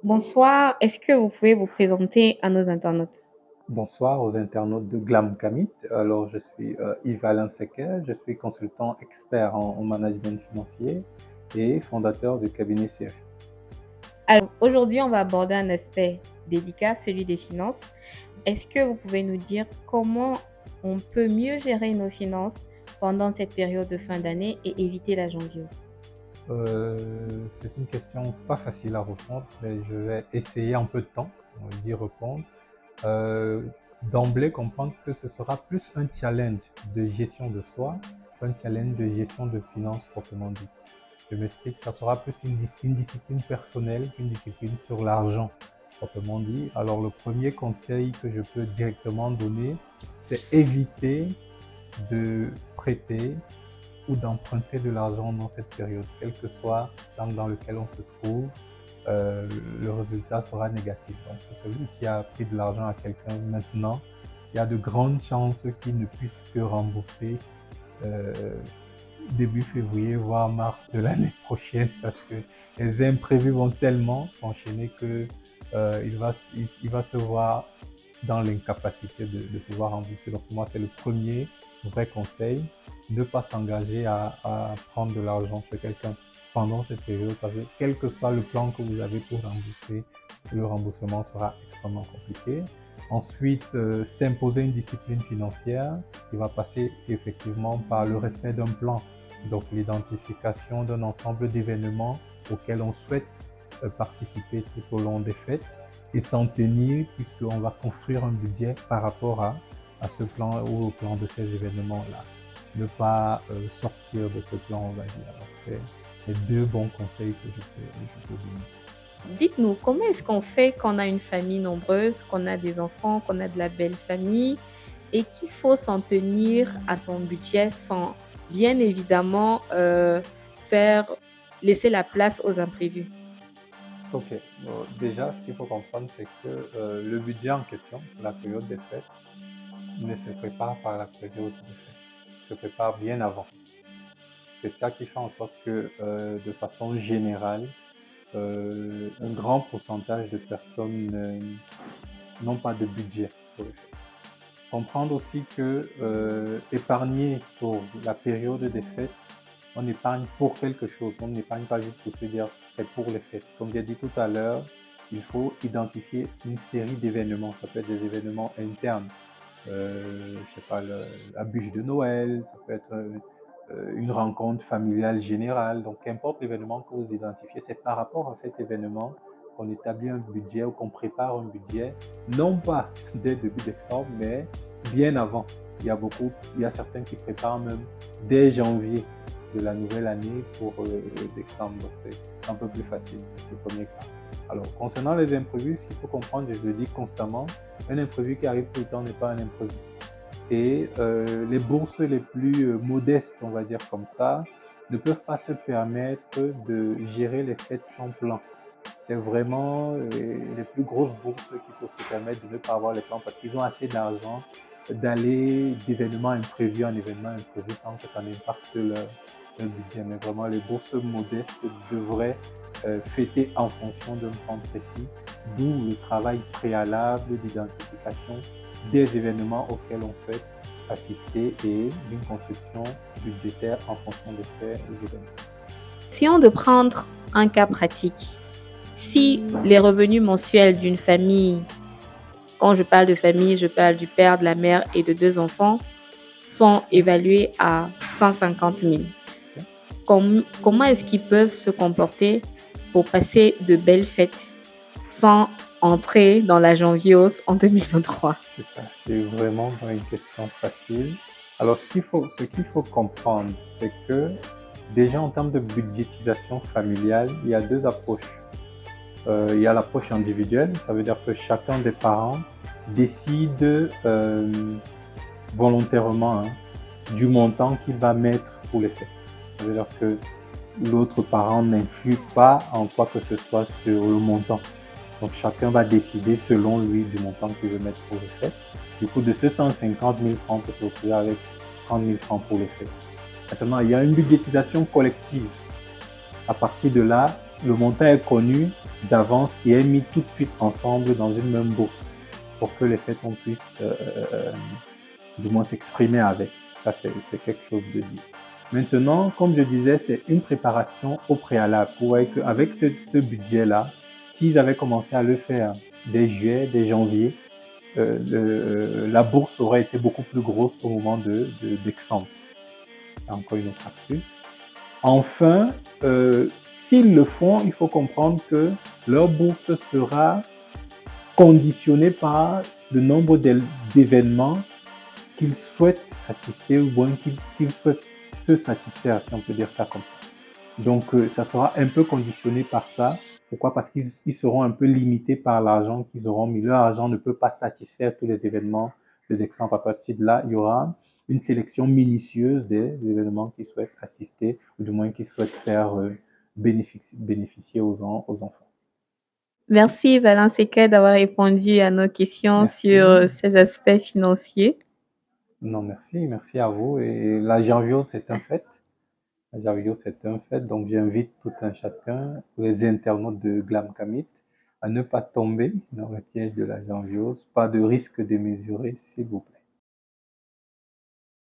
Bonsoir, est-ce que vous pouvez vous présenter à nos internautes? Bonsoir aux internautes de Glamcamit. Alors, je suis Yves Alain Sequet, je suis consultant expert en management financier et fondateur du cabinet CF. Alors, aujourd'hui, on va aborder un aspect délicat, celui des finances. Est-ce que vous pouvez nous dire comment on peut mieux gérer nos finances pendant cette période de fin d'année et éviter la janviose? C'est une question pas facile à répondre, mais je vais essayer en peu de temps d'y répondre. Euh, D'emblée, comprendre que ce sera plus un challenge de gestion de soi qu'un challenge de gestion de finances proprement dit. Je m'explique, ça sera plus une discipline personnelle qu'une discipline sur l'argent, proprement dit. Alors, le premier conseil que je peux directement donner, c'est éviter de prêter ou d'emprunter de l'argent dans cette période, quel que soit l'angle dans lequel on se trouve, euh, le résultat sera négatif. Donc, celui qui a pris de l'argent à quelqu'un maintenant, il y a de grandes chances qu'il ne puisse que rembourser euh, début février, voire mars de l'année prochaine, parce que les imprévus vont tellement s'enchaîner que il va se voir dans l'incapacité de pouvoir rembourser. Donc, pour moi, c'est le premier vrai conseil, ne pas s'engager à prendre de l'argent chez quelqu'un pendant cette période, parce que quel que soit le plan que vous avez pour rembourser, le remboursement sera extrêmement compliqué. Ensuite, s'imposer une discipline financière qui va passer effectivement par le respect d'un plan, donc l'identification d'un ensemble d'événements auxquels on souhaite participer tout au long des fêtes et s'en tenir puisqu'on va construire un budget par rapport à ce plan ou au plan de ces événements-là. Ne pas sortir de ce plan, on va dire. Alors, c'est les deux bons conseils que je peux donner. Dites-nous, comment est-ce qu'on fait quand on a une famille nombreuse, qu'on a des enfants, qu'on a de la belle famille et qu'il faut s'en tenir à son budget sans bien évidemment faire laisser la place aux imprévus? Ok, bon, déjà, ce qu'il faut comprendre, c'est que le budget en question, pour la période des fêtes, ne se prépare par la période des fêtes, se prépare bien avant. C'est ça qui fait en sorte que, de façon générale, un grand pourcentage de personnes n'ont pas de budget pour les fêtes. Comprendre aussi que épargner pour la période des fêtes, on épargne pour quelque chose. On n'épargne pas juste pour se dire c'est pour les fêtes. Comme j'ai dit tout à l'heure, il faut identifier une série d'événements. Ça peut être des événements internes. Je sais pas, la bûche de Noël, ça peut être une rencontre familiale générale. Donc, qu'importe l'événement que vous identifiez, c'est par rapport à cet événement qu'on établit un budget ou qu'on prépare un budget, non pas dès début décembre, mais bien avant. Il y a certains qui préparent même dès janvier de la nouvelle année pour décembre. Donc, c'est un peu plus facile. C'est le premier cas. Alors, concernant les imprévus, ce qu'il faut comprendre, je le dis constamment, un imprévu qui arrive tout le temps n'est pas un imprévu. Et les bourses les plus modestes, on va dire comme ça, ne peuvent pas se permettre de gérer les fêtes sans plan. C'est vraiment les plus grosses bourses qui peuvent se permettre de ne pas avoir les plans parce qu'ils ont assez d'argent d'aller d'événement imprévu en événement imprévu sans que ça n'impacte leur budget. Mais vraiment, les bourses modestes devraient fêter en fonction d'un plan précis, d'où le travail préalable d'identification des événements auxquels on souhaite assister et d'une construction budgétaire en fonction de ces événements. Essayons de prendre un cas pratique. Si les revenus mensuels d'une famille, quand je parle de famille, je parle du père, de la mère et de deux enfants, sont évalués à 150 000, comment est-ce qu'ils peuvent se comporter pour passer de belles fêtes sans entrer dans la janviose en 2023? C'est vraiment pas une question facile. Alors, ce qu'il faut comprendre, c'est que déjà en termes de budgétisation familiale, il y a deux approches. Il y a l'approche individuelle, ça veut dire que chacun des parents décide volontairement du montant qu'il va mettre pour les fêtes. Ça veut dire que l'autre parent n'influe pas en quoi que ce soit sur le montant. Donc chacun va décider selon lui du montant qu'il veut mettre pour les fêtes. Du coup, de ce 150 000 francs, on peut se retrouver avec 30 000 francs pour les fêtes. Maintenant, il y a une budgétisation collective. À partir de là, le montant est connu d'avance et est mis tout de suite ensemble dans une même bourse pour que les fêtes on puisse du moins s'exprimer avec. Ça, c'est quelque chose de dit. Maintenant, comme je disais, c'est une préparation au préalable. Vous voyez qu'avec ce budget-là, s'ils avaient commencé à le faire dès juillet, dès janvier, la bourse aurait été beaucoup plus grosse au moment d'Exemple. C'est encore une autre astuce. Enfin, s'ils le font, il faut comprendre que leur bourse sera conditionnée par le nombre d'événements qu'ils souhaitent assister ou bien qu'ils souhaitent se satisfaire, si on peut dire ça comme ça. Donc, ça sera un peu conditionné par ça. Pourquoi? Parce qu'ils seront un peu limités par l'argent qu'ils auront mis. Leur argent ne peut pas satisfaire tous les événements de Dexamp. À partir de là, il y aura une sélection minutieuse des événements qu'ils souhaitent assister, ou du moins qu'ils souhaitent faire bénéficier aux enfants. Merci Valence Eka d'avoir répondu à nos questions sur Merci. ces aspects financiers. Non, merci. Merci à vous. Et la janvier, c'est un fait. La vidéo, c'est un fait, donc j'invite tout un chacun, les internautes de Glamcamit, à ne pas tomber dans le piège de la janviose. Pas de risque démesuré, s'il vous plaît.